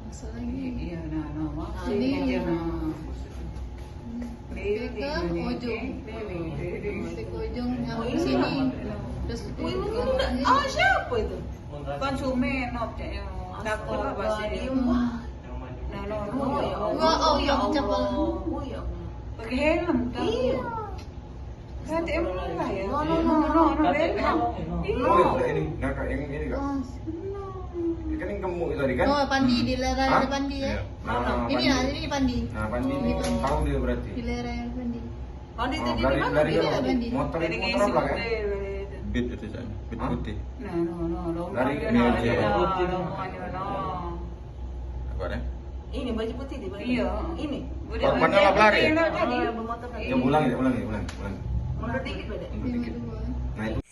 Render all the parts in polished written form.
Masuk lagi. Iya, nah, Ini. aja nah. Ke ujung. Ke ujung yang sini. Terus Siapa itu? Konsumen, objeknya. Takut apa sih? Wah, ya cepet. Pakai helm kan? Iya. Nanti emang lah ya? No, Ini, nah kak yang ini kak. Kan yang gemuk itu tadi kan? Oh, Pandi di lereng Hah? Pandi ya. Iya. Nah, Ini ya, ini Pandi. Nah, Pandi ini tahu dia berarti. Di lereng Pandi. Pandi Oh, tadi dari di mana? dari Ini apa? ada Pandi. Motor Dari motor apa kan? Bit itu saya, bit Hah? putih. Dari ini aja. Apa deh? Ini baju putih di baju. Iya. Ini. Korbannya lap lari ya? Tadi. Ya ulang. Mundur dikit beda. Mundur dikit. 52. Nah itu.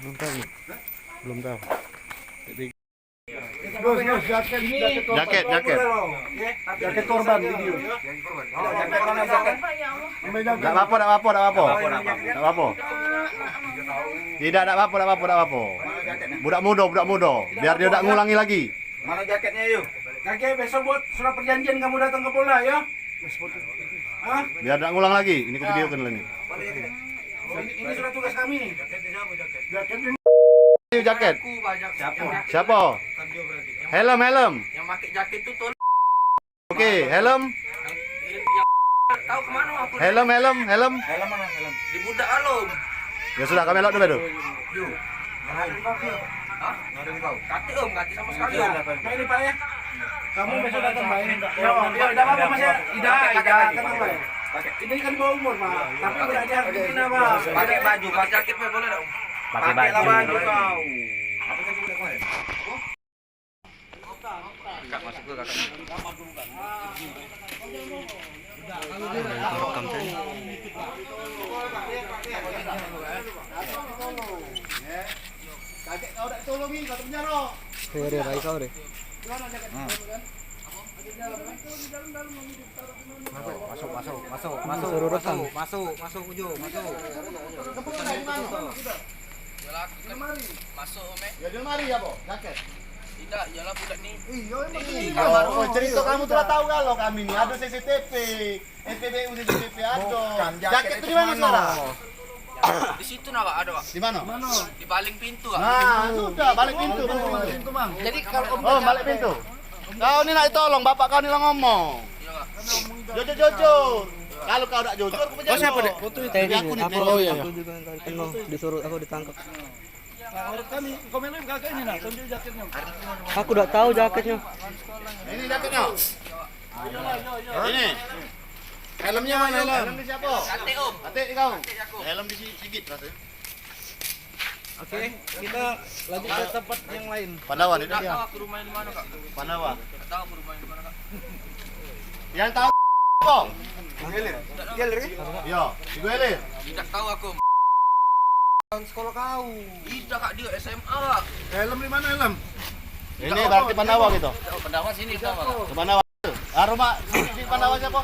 Belum tahu. Belum tahu. Jaket korban video. Enggak apa-apa. Tidak apa-apa. Budak muda. Biar dia tidak ngulangi lagi. Mana jaketnya yuk? Kakek besok buat surat perjanjian kamu datang ke Polda ya? Hah? Biar tidak ngulang lagi. Ini ku videokan lagi. Ini surat tugas kami. Ayo jaket. Siapa? Helm. Yang pakai jaket itu tol. Oke, helm. Tahu kemana aku? Helm. Helm mana helm? Di budak alum. Ya sudah, kami lewat dulu. Yuk. Hah? Kaki kaki sama sekali. Nah ini Pak ya. Kamu besok datang Pak ini. Ya, tidak apa-apa Mas ya. Tidak tenang Pak. Ini kan bawah umur Pak. Tapi udah di Argentina Pak. Pakai baju, pakai jaket Pak boleh dong. Pakai baju kau. Kak masuk ke kakak. Kakek kau tak tolongin kau penjara. Kau deh. Masuk ujung, masuk. Masuk Ome. Ya dia mari ya, Bo. Jaket. Tidak, ialah budak ni. Oh, cerita kamu telah tahu kalau kami ini ada CCTV, SPBU CCTV ada. Jaket itu di mana sekarang? Di situ nak Pak, ada Pak. Di mana? Di baling pintu Pak. Nah, sudah balik pintu. Jadi kalau Om Oh, balik pintu. Kau ni nak tolong, bapak kau ni lah ngomong. Iya Pak. Jujur. Kalau kau tak jujur, aku penjara. siapa, Dek? Foto itu. Aku nih. Oh iya. Aku juga kena disuruh aku ditangkap. Kami komentar kakek ini nak, tunjuk jaketnya. Aku udah tahu jaketnya. Ini jaketnya. Ini. Helmnya mana helm? Helm di siapa? Kate Om. Atik di kau. Helm di Sigit rasanya. Oke, kita lanjut ke tempat yang lain. Pandawan itu. Tak tahu aku rumahnya di mana Kak. Pandawan. Tak tahu aku rumahnya di mana Kak. Yang tahu apa? Galeri? Iya, di Guelir. Tidak tahu aku. Sekolah kau. Tidak Kak, dia SMA Kak. Helm di mana helm? Ini berarti Pandawa gitu. Oh, pendapat sini Pendapat. Ke Pandawa. Rumah di Pandawa siapa?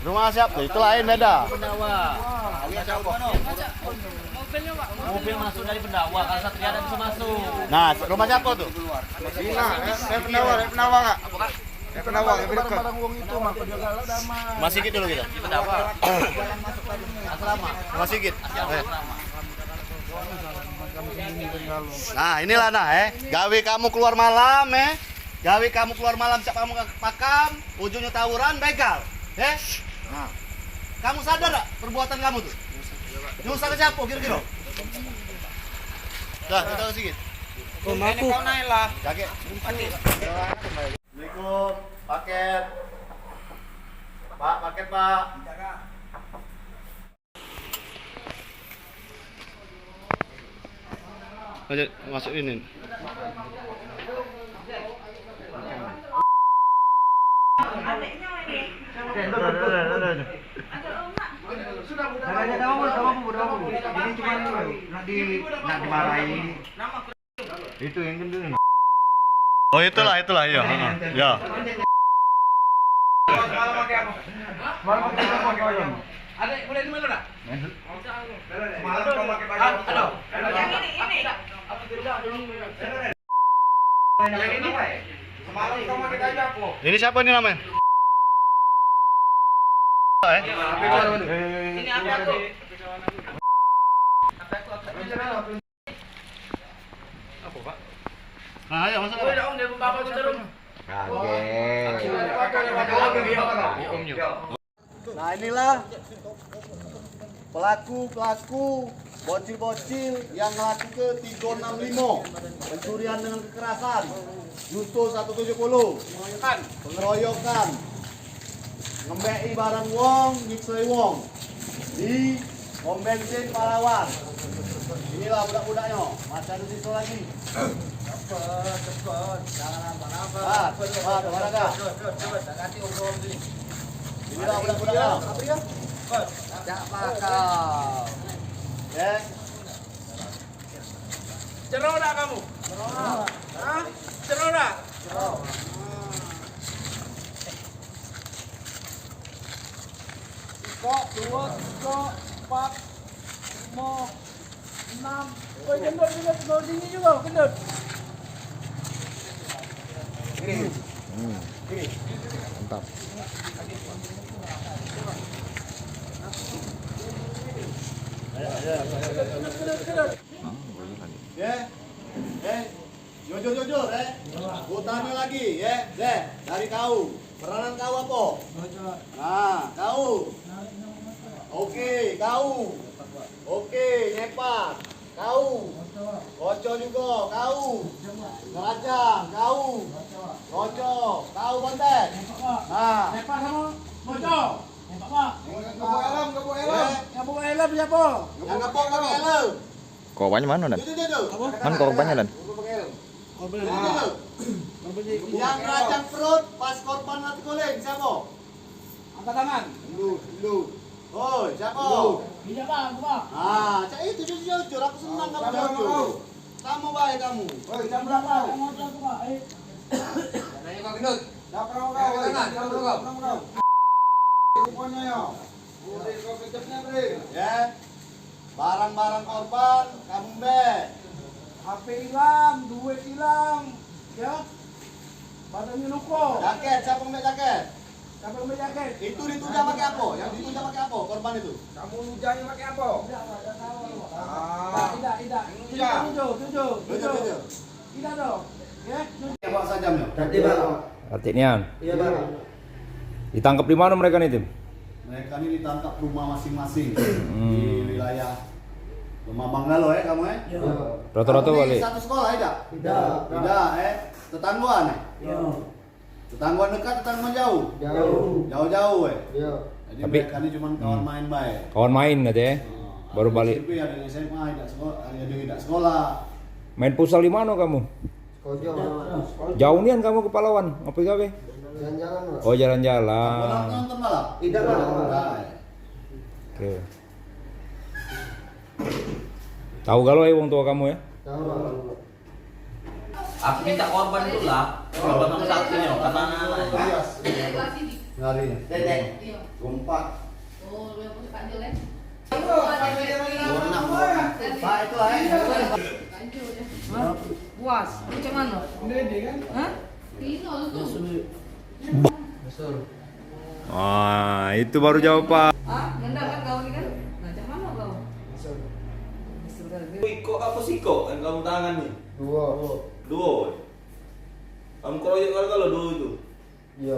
Rumah siapa? Itu lain beda. Mobil masuk dari Pendawa, kalau Satria ada bisa masuk. Nah, rumah siapa tuh? Penawa enggak? Penawa, Barang uang itu mah Masih gitu dulu kita. Di Pendawa. Asrama. Masih gitu. Asrama. Nah, inilah gawe kamu keluar malam Gawe kamu keluar malam siap kamu ke makam, ujungnya tawuran, begal. Nah. Kamu sadar gak perbuatan kamu tuh? Nyusah ke siapa kira-kira? Dah, kita ke sikit. Oh, mampu. Kau naik lah. Jaket. Assalamualaikum, paket. Pak, paket, Pak. Ayo masuk ini. Itu yang gendeng. Oh itulah ya. Ya. Ada boleh di mana, Nak? Semalam kau pakai baju. Yang ini. Yang ini. Semalam kau pakai baju apa? Ini siapa ini namanya? Ini apa tuh? Apa, Pak? Nah, ayo masuk. Oh, ya Om, dari Bapak itu terus. Nah, inilah pelaku bocil-bocil yang melakukan 365 pencurian dengan kekerasan, Junto 170, pengeroyokan, ngembeki barang wong, nyiksoi wong di pom bensin Palawan. Inilah budak-budaknya, masih ada sisa lagi. Cepet, jangan apa-apa. Inilah budak-budaknya. Tak pakal. Ya. Ceroda kamu? Hah? Ceroda? Kok 2, 3, 4, 5, 6. Oh, gendut sini juga, gendut. Mantap. Jujur, Gua tanya lagi, dari kau. Peranan kau apa? Nah, kau. Oke, kau. Oke, nyepat. Kau. Kocok juga, kau. Ngerajang, kau. Kocok, kau kontek. Nah. Lepas sama bocor. Lepas Pak. Gabung helm. Ngabuk helm siapa? Yang ngepok pakai helm. Korbannya mana, Dan? Jujur. Mana korbannya, Dan? Yang ngerajang perut pas korban mati guling, siapa? Angkat tangan. Lu. Oh, siapa? Iya Pak, Pak. Ah, cak itu jujur, aku senang kamu jujur. Kamu baik kamu. Jam berapa? Motor Pak. Nanya kau gendut. Dah pernah kau. Tangan, kau. Rupanya ya. Boleh kau kejapnya, Bre. Ya. Barang-barang korban kamu mbek. HP hilang, duit hilang. Ya. Badannya luka. Jaket, siapa mbek jaket? Siapa yang beli jaket? Itu ditujang pakai apa? Yang ditujang pakai apa? Korban itu. Kamu lujanya pakai apa? Tidak. Tujuh. Tidak dong. Ya. Apa saja, Mio? Tadi, Bang. Artinya, Iya, Bang. ditangkap di mana mereka nih, Tim? Mereka ini ditangkap rumah masing-masing di wilayah Rumah Manggalo kamu Rata-rata Kamu balik. di satu sekolah tidak? Tidak. Tetangguan Iya. Tetangguan dekat, tetangguan jauh? Jauh. Jauh-jauh Iya. Jadi Tapi- mereka ini cuma kawan main baik. Kawan main aja ya? Baru Ada balik. SMP, ada di SMA, ada tidak sekolah. Main futsal di mana kamu? Sekolah. Jauh nian kamu ke Palawan? Apa gawe? Jalan-jalan, Pak. Oh, jalan-jalan. Nonton malah? Tidak, Pak. Oke. Tahu galau ya wong tua kamu ya? Tahu, Pak. Aku minta korban dulu lah. Korban nomor satu ya, karena anak-anak. Ngari. Dedek. Gompak. Oh, lu yang masuk kanjel ya? Pak itu lah. Kanjel ya. Puas. Macam mana? Hah? Pino tuh. Ah, itu baru jawaban. Ah, ganda kan kau ni kan? Macam mana kau? Kok apa sih kok yang kamu tangan nih? Dua. Dua. Kamu keroyok kalau dua itu. Iya.